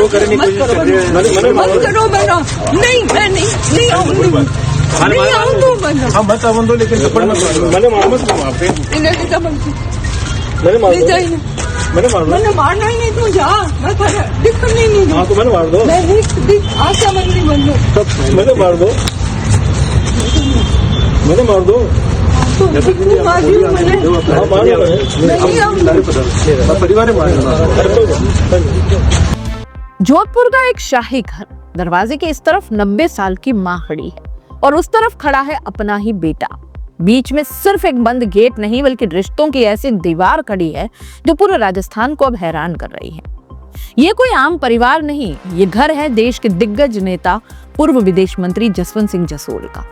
करने की कोशिश कर रहे हैं। मत करो मेरा, नहीं मैं नहीं आऊंगी, नहीं आऊंगी। हाँ मत आवन दो, लेकिन थप्पड़ मत मारो। मैंने मार मत वहाँ पे, मैंने मारना ही नहीं, तू जा, मैं दिक्कत नहीं। हाँ तो मैंने मार दो, मैं आज क्या मंदिर बन दो, मैंने मार दो, मैंने मार दो। परिवार जोधपुर का एक शाही घर, दरवाजे के इस तरफ 90 साल की माँ खड़ी है और उस तरफ खड़ा है अपना ही बेटा। बीच में सिर्फ एक बंद गेट नहीं बल्कि रिश्तों की ऐसी दीवार खड़ी है जो पूरे राजस्थान को अब हैरान कर रही है। ये कोई आम परिवार नहीं, ये घर है देश के दिग्गज नेता पूर्व विदेश मंत्री जसवंत सिंह जसोल का।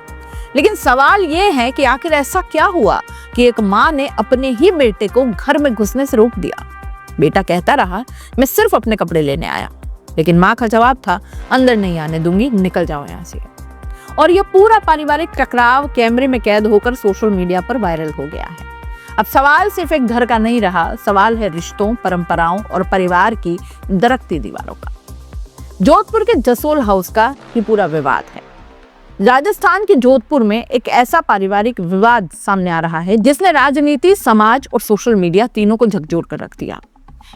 लेकिन सवाल ये है कि आखिर ऐसा क्या हुआ कि एक माँ ने अपने ही बेटे को घर में घुसने से रोक दिया। बेटा कहता रहा, मैं सिर्फ अपने कपड़े लेने आया, लेकिन माँ का जवाब था, अंदर नहीं आने दूंगी, निकल जाओ यहाँ से। और यह पूरा पारिवारिक टकराव कैमरे में कैद होकर सोशल मीडिया पर वायरल हो गया है। अब सवाल सिर्फ एक घर का नहीं रहा, सवाल है रिश्तों, परंपराओं और परिवार की दरकती दीवारों का। जोधपुर के जसोल हाउस का ये पूरा विवाद है। राजस्थान के जोधपुर में एक ऐसा पारिवारिक विवाद सामने आ रहा है जिसने राजनीति, समाज और सोशल मीडिया तीनों को झकझोर कर रख दिया।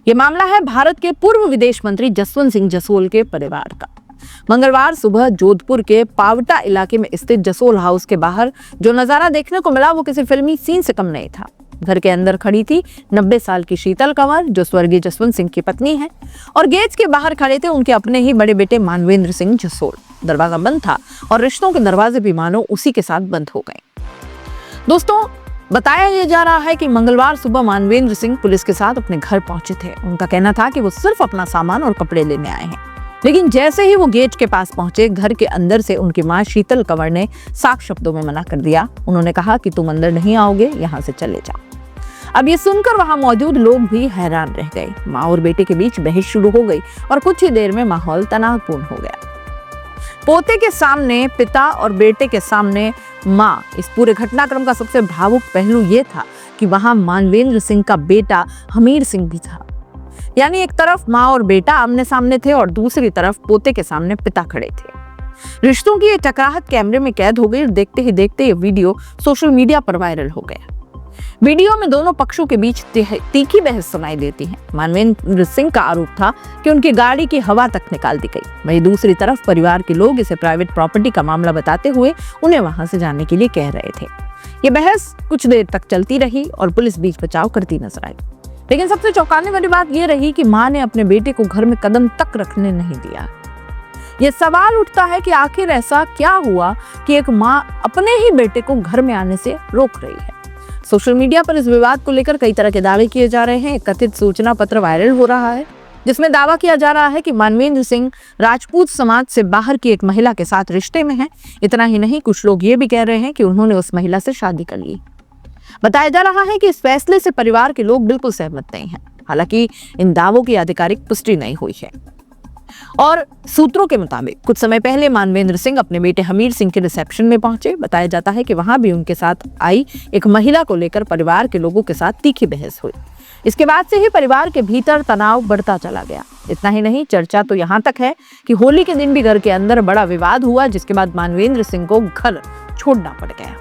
ये मामला है भारत के पूर्व विदेश मंत्री जसवंत सिंह जसोल के परिवार का। मंगलवार सुबह जोधपुर के पावटा इलाके में स्थित जसोल हाउस के बाहर जो नजारा देखने को मिला वो किसी फिल्मी सीन से कम नहीं था। घर के अंदर खड़ी थी 90 साल की शीतल कंवर, जो स्वर्गीय जसवंत सिंह की पत्नी है, और गेट के बाहर खड़े थे उनके अपने ही बड़े बेटे मानवेंद्र सिंह जसोल। दरवाजा बंद था और रिश्तों के दरवाजे भी मानो उसी के साथ बंद हो गए। दोस्तों, बताया यह जा रहा है कि मंगलवार सुबह मानवेंद्र सिंह पुलिस के साथ अपने घर पहुंचे थे। उनका कहना था कि वो सिर्फ अपना सामान और कपड़े लेने आए हैं, लेकिन जैसे ही वो गेट के पास पहुंचे, घर के अंदर से उनकी मां शीतल कंवर ने साफ शब्दों में मना कर दिया। उन्होंने कहा कि तुम अंदर नहीं आओगे, यहाँ से चले जाओ। अब ये सुनकर वहां मौजूद लोग भी हैरान रह गए। माँ और बेटे के बीच बहस शुरू हो गई और कुछ ही देर में माहौल तनावपूर्ण हो गया। पोते के सामने पिता और बेटे के सामने माँ। इस पूरे घटनाक्रम का सबसे भावुक पहलू ये था कि वहां मानवेंद्र सिंह का बेटा हमीर सिंह भी था। यानी एक तरफ माँ और बेटा आमने सामने थे और दूसरी तरफ पोते के सामने पिता खड़े थे। रिश्तों की ये टकराहट कैमरे में कैद हो गई और देखते ही देखते ये वीडियो सोशल मीडिया पर वायरल हो गया। वीडियो में दोनों पक्षों के बीच तीखी बहस सुनाई देती है। मानवेंद्र सिंह का आरोप था कि उनकी गाड़ी की हवा तक निकाल दी गई। वहीं दूसरी तरफ परिवार के लोग इसे प्राइवेट प्रॉपर्टी का मामला बताते हुए उन्हें वहां से जाने के लिए कह रहे थे। ये बहस कुछ देर तक चलती रही और पुलिस बीच बचाव करती नजर आई। लेकिन सबसे चौंकाने वाली बात यह रही कि मां ने अपने बेटे को घर में कदम तक रखने नहीं दिया। यह सवाल उठता है कि आखिर ऐसा क्या हुआ कि एक मां अपने ही बेटे को घर में आने से रोक रही है। सोशल मीडिया पर इस विवाद को लेकर कई तरह के दावे किए जा रहे हैं। कथित सूचना पत्र वायरल हो रहा है जिसमें दावा किया जा रहा है कि मानवेंद्र सिंह राजपूत समाज से बाहर की एक महिला के साथ रिश्ते में हैं। इतना ही नहीं, कुछ लोग ये भी कह रहे हैं कि उन्होंने उस महिला से शादी कर ली। बताया जा रहा है कि इस फैसले से परिवार के लोग बिल्कुल सहमत नहीं हैं। हालांकि इन दावों की आधिकारिक पुष्टि नहीं हुई है। और सूत्रों के मुताबिक कुछ समय पहले मानवेंद्र सिंह अपने बेटे हमीर सिंह के रिसेप्शन में पहुंचे। बताया जाता है कि वहां भी उनके साथ आई एक महिला को लेकर परिवार के लोगों के साथ तीखी बहस हुई। इसके बाद से ही परिवार के भीतर तनाव बढ़ता चला गया। इतना ही नहीं, चर्चा तो यहाँ तक है कि होली के दिन भी घर के अंदर बड़ा विवाद हुआ, जिसके बाद मानवेंद्र सिंह को घर छोड़ना पड़ गया।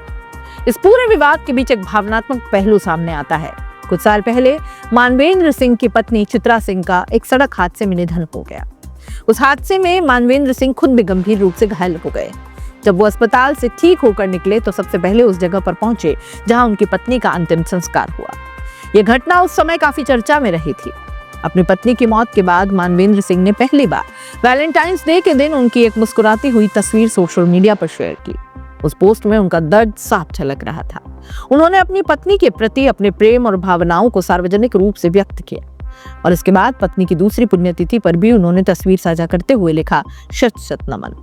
इस पूरे विवाद के बीच एक भावनात्मक पहलू सामने आता है। कुछ साल पहले मानवेंद्र सिंह की पत्नी चित्रा सिंह का एक सड़क हादसे में निधन हो गया। उस हादसे में मानवेंद्र सिंह खुद भी गंभीर रूप से घायल हो गए। जब वो अस्पताल से ठीक होकर निकले तो सबसे पहले उस जगह पर पहुंचे जहां उनकी पत्नी का अंतिम संस्कार हुआ। यह घटना उस समय काफी चर्चा में रही थी। अपनी पत्नी की मौत के बाद मानवेंद्र सिंह ने पहली बार वैलेंटाइंस डे के दिन उनकी एक मुस्कुराती हुई तस्वीर सोशल मीडिया पर शेयर की। उस पोस्ट में उनका दर्द साफ झलक रहा था। उन्होंने अपनी पत्नी के प्रति अपने प्रेम और भावनाओं को सार्वजनिक रूप से व्यक्त किया और इसके बाद पत्नी की दूसरी पुण्यतिथि पर भी उन्होंने तस्वीर साझा करते हुए लिखा, शत शत नमन।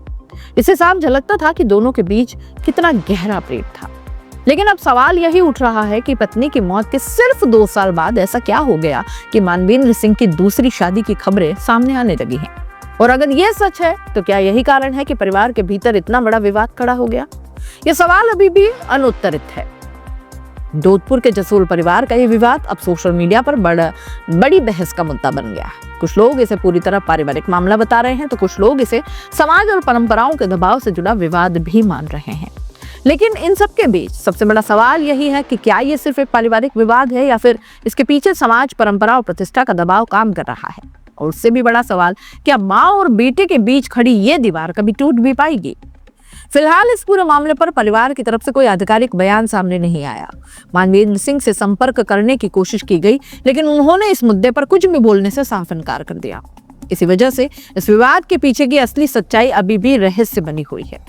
इससे साफ झलकता था कि दोनों के बीच कितना गहरा प्रेम था। लेकिन अब सवाल यही उठ रहा है कि पत्नी की मौत के सिर्फ 2 साल बाद ऐसा क्या हो गया कि मानवेंद्र सिंह की दूसरी शादी की खबरें सामने आने लगी हैं। और अगर यह सच है तो क्या यही कारण है कि परिवार के भीतर इतना बड़ा विवाद खड़ा हो गया? यह सवाल अभी भी अनुत्तरित है। जोधपुर के जसूल परिवार का ये विवाद अब सोशल मीडिया पर बड़ी बहस का मुद्दा बन गया है। कुछ लोग इसे पूरी तरह पारिवारिक मामला बता रहे हैं तो कुछ लोग इसे समाज और परंपराओं के दबाव से जुड़ा विवाद भी मान रहे हैं। लेकिन इन सब के बीच सबसे बड़ा सवाल यही है कि क्या ये सिर्फ एक पारिवारिक विवाद है या फिर इसके पीछे समाज, परंपरा और प्रतिष्ठा का दबाव काम कर रहा है। और उससे भी बड़ा सवाल, क्या माँ और बेटे के बीच खड़ी ये दीवार कभी टूट भी पाएगी। फिलहाल इस पूरे मामले पर परिवार की तरफ से कोई आधिकारिक बयान सामने नहीं आया। मानवेंद्र सिंह से संपर्क करने की कोशिश की गई, लेकिन उन्होंने इस मुद्दे पर कुछ भी बोलने से साफ इनकार कर दिया। इसी वजह से इस विवाद के पीछे की असली सच्चाई अभी भी रहस्य बनी हुई है।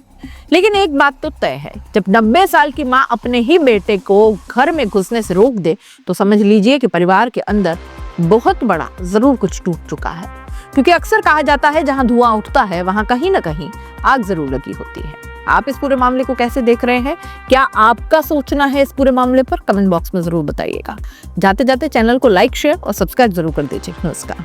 लेकिन एक बात तो तय है, जब 90 साल की माँ अपने ही बेटे को घर में घुसने से रोक दे तो समझ लीजिए कि परिवार के अंदर बहुत बड़ा जरूर कुछ टूट चुका है। क्योंकि अक्सर कहा जाता है जहां धुआं उठता है वहां कहीं ना कहीं आग जरूर लगी होती है। आप इस पूरे मामले को कैसे देख रहे हैं? क्या आपका सोचना है इस पूरे मामले पर? कमेंट बॉक्स में जरूर बताइएगा। जाते जाते चैनल को लाइक, शेयर और सब्सक्राइब जरूर कर दीजिए। नमस्कार।